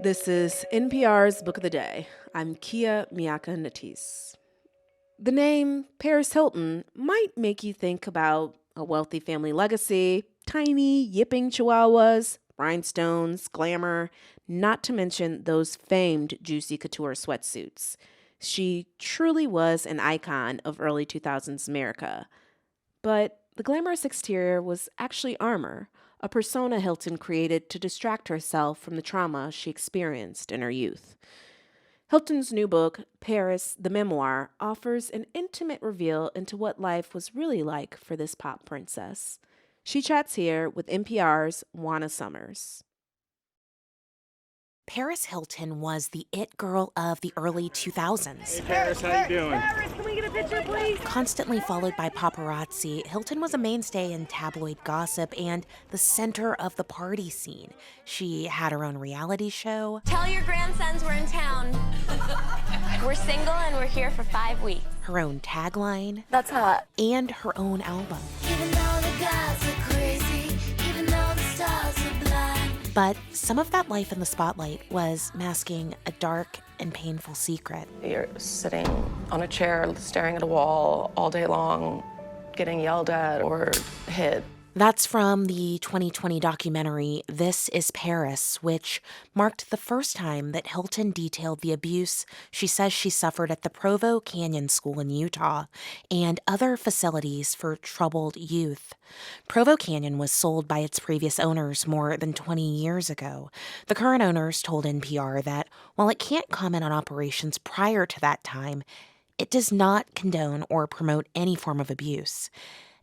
This is NPR's Book of the Day. I'm Kia Miaka Natis. The name Paris Hilton might make you think about a wealthy family legacy, tiny, yipping chihuahuas, rhinestones, glamour, not to mention those famed juicy couture sweatsuits. She truly was an icon of early 2000s America. But the glamorous exterior was actually armor, a persona Hilton created to distract herself from the trauma she experienced in her youth. Hilton's new book, Paris, the Memoir, offers an intimate reveal into what life was really like for this pop princess. She chats here with NPR's Juana Summers. Paris Hilton was the it girl of the early 2000s. Hey, Paris, how you doing? Paris, can we get a picture, please? Constantly followed by paparazzi, Hilton was a mainstay in tabloid gossip and the center of the party scene. She had her own reality show. Tell your grandsons we're in town. We're single and we're here for 5 weeks. Her own tagline. That's hot. And her own album. Even though the guys are crazy, even though the stars are blind. But some of that life in the spotlight was masking a dark and painful secret. You're sitting on a chair, staring at a wall all day long, getting yelled at or hit. That's from the 2020 documentary, This is Paris, which marked the first time that Hilton detailed the abuse she says she suffered at the Provo Canyon School in Utah and other facilities for troubled youth. Provo Canyon was sold by its previous owners more than 20 years ago. The current owners told NPR that while it can't comment on operations prior to that time, it does not condone or promote any form of abuse.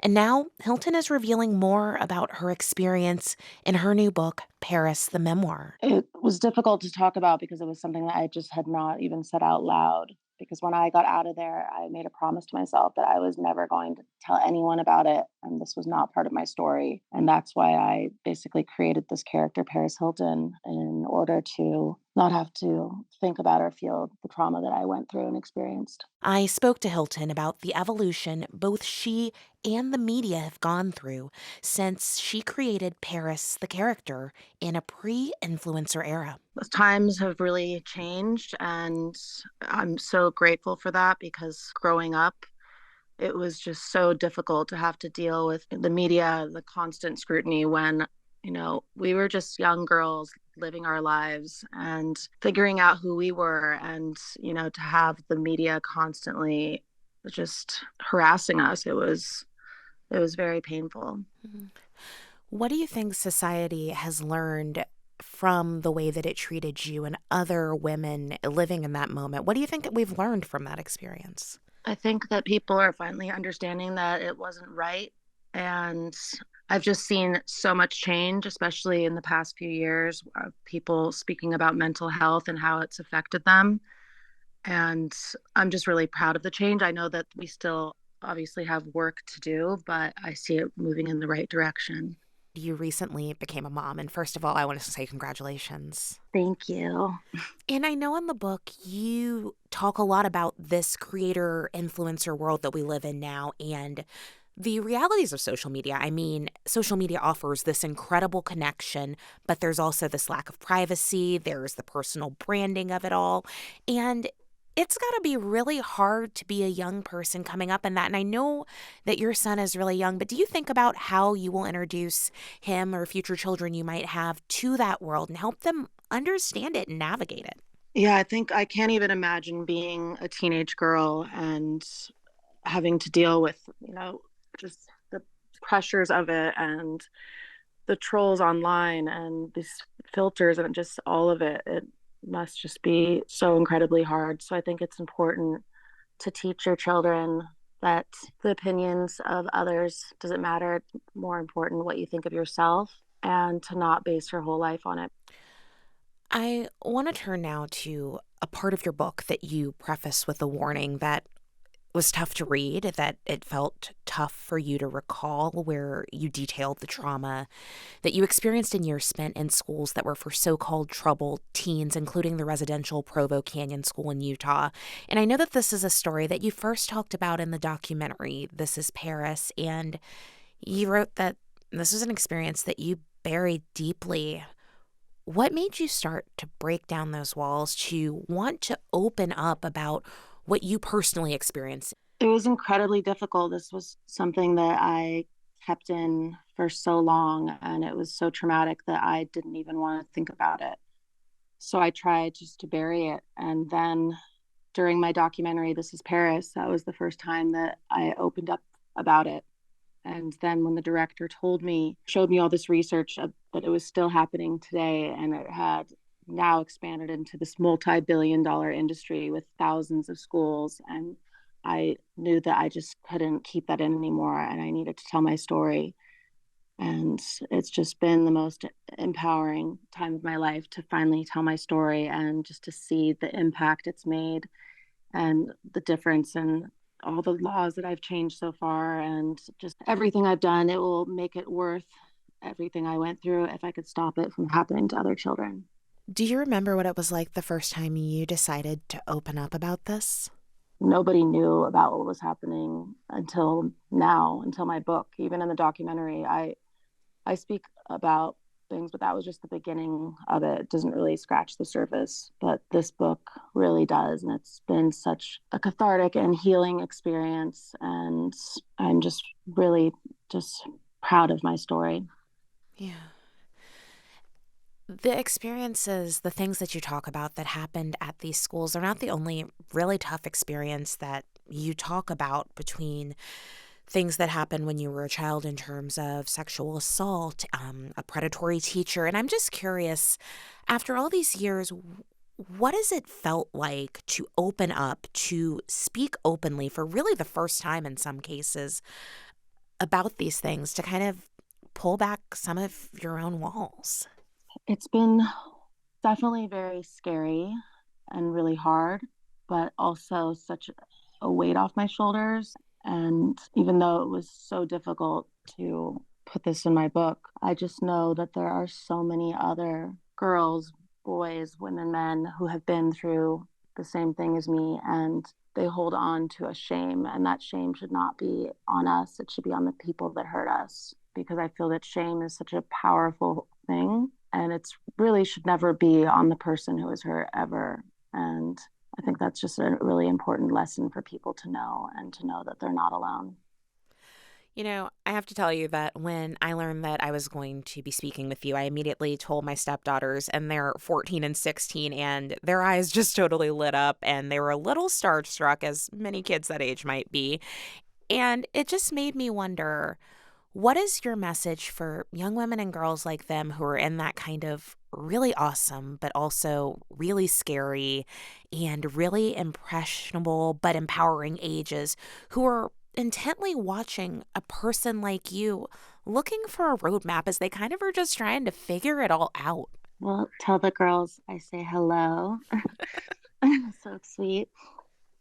And now, Hilton is revealing more about her experience in her new book, Paris, the Memoir. It was difficult to talk about because it was something that I just had not even said out loud. Because when I got out of there, I made a promise to myself that I was never going to tell anyone about it. And this was not part of my story. And that's why I basically created this character, Paris Hilton, in order to not have to think about or feel the trauma that I went through and experienced. I spoke to Hilton about the evolution both she and the media have gone through since she created Paris, the character, in a pre-influencer era. Those times have really changed, and I'm so grateful for that because growing up, it was just so difficult to have to deal with the media, the constant scrutiny when, we were just young girls living our lives and figuring out who we were and, to have the media constantly just harassing us. It was very painful. Mm-hmm. What do you think society has learned from the way that it treated you and other women living in that moment? What do you think that we've learned from that experience? I think that people are finally understanding that it wasn't right. And I've just seen so much change, especially in the past few years, of people speaking about mental health and how it's affected them. And I'm just really proud of the change. I know that we still obviously have work to do, but I see it moving in the right direction. You recently became a mom, and first of all, I want to say congratulations. Thank you. And I know in the book you talk a lot about this creator-influencer world that we live in now and the realities of social media. I mean, social media offers this incredible connection, but there's also this lack of privacy. There's the personal branding of it all. And it's got to be really hard to be a young person coming up in that. And I know that your son is really young, but do you think about how you will introduce him or future children you might have to that world and help them understand it and navigate it? Yeah, I think I can't even imagine being a teenage girl and having to deal with, just the pressures of it and the trolls online and these filters and just all of it. It must just be so incredibly hard. So I think it's important to teach your children that the opinions of others doesn't matter. It's more important what you think of yourself and to not base your whole life on it. I want to turn now to a part of your book that you preface with a warning that was tough to read, that it felt tough for you to recall, where you detailed the trauma that you experienced in years spent in schools that were for so-called troubled teens, including the residential Provo Canyon School in Utah. And I know that this is a story that you first talked about in the documentary, This is Paris, and you wrote that this was an experience that you buried deeply. What made you start to break down those walls, to want to open up about what you personally experienced? It was incredibly difficult. This was something that I kept in for so long, and it was so traumatic that I didn't even want to think about it. So I tried just to bury it. And then during my documentary, This is Paris, that was the first time that I opened up about it. And then when the director showed me all this research that it was still happening today, and it had now expanded into this multi-billion-dollar industry with thousands of schools. And I knew that I just couldn't keep that in anymore, and I needed to tell my story. And it's just been the most empowering time of my life to finally tell my story and just to see the impact it's made and the difference in all the laws that I've changed so far and just everything I've done. It will make it worth everything I went through if I could stop it from happening to other children. Do you remember what it was like the first time you decided to open up about this? Nobody knew about what was happening until now, until my book. Even in the documentary, I speak about things, but that was just the beginning of it. It doesn't really scratch the surface, but this book really does. And it's been such a cathartic and healing experience. And I'm just really just proud of my story. Yeah. The experiences, the things that you talk about that happened at these schools are not the only really tough experience that you talk about between things that happened when you were a child in terms of sexual assault, a predatory teacher. And I'm just curious, after all these years, what has it felt like to open up, to speak openly for really the first time in some cases about these things, to kind of pull back some of your own walls? It's been definitely very scary and really hard, but also such a weight off my shoulders. And even though it was so difficult to put this in my book, I just know that there are so many other girls, boys, women, men who have been through the same thing as me, and they hold on to a shame. And that shame should not be on us. It should be on the people that hurt us, because I feel that shame is such a powerful thing, and it's really should never be on the person who is hurt ever. And I think that's just a really important lesson for people to know, and to know that they're not alone. You know, I have to tell you that when I learned that I was going to be speaking with you, I immediately told my stepdaughters, and they're 14 and 16, and their eyes just totally lit up, and they were a little starstruck, as many kids that age might be. And it just made me wonder, what is your message for young women and girls like them who are in that kind of really awesome, but also really scary and really impressionable, but empowering ages, who are intently watching a person like you looking for a roadmap as they kind of are just trying to figure it all out? Well, tell the girls I say hello. So sweet.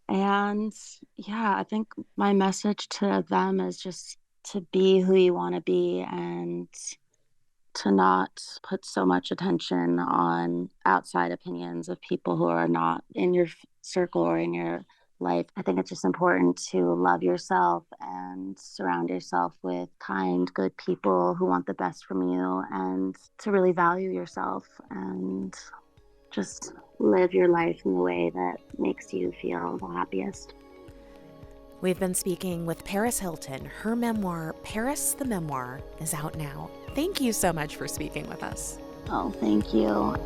And yeah, I think my message to them is just to be who you want to be, and to not put so much attention on outside opinions of people who are not in your circle or in your life. I think it's just important to love yourself and surround yourself with kind, good people who want the best from you, and to really value yourself and just live your life in the way that makes you feel the happiest. We've been speaking with Paris Hilton. Her memoir, Paris the Memoir, is out now. Thank you so much for speaking with us. Oh, thank you.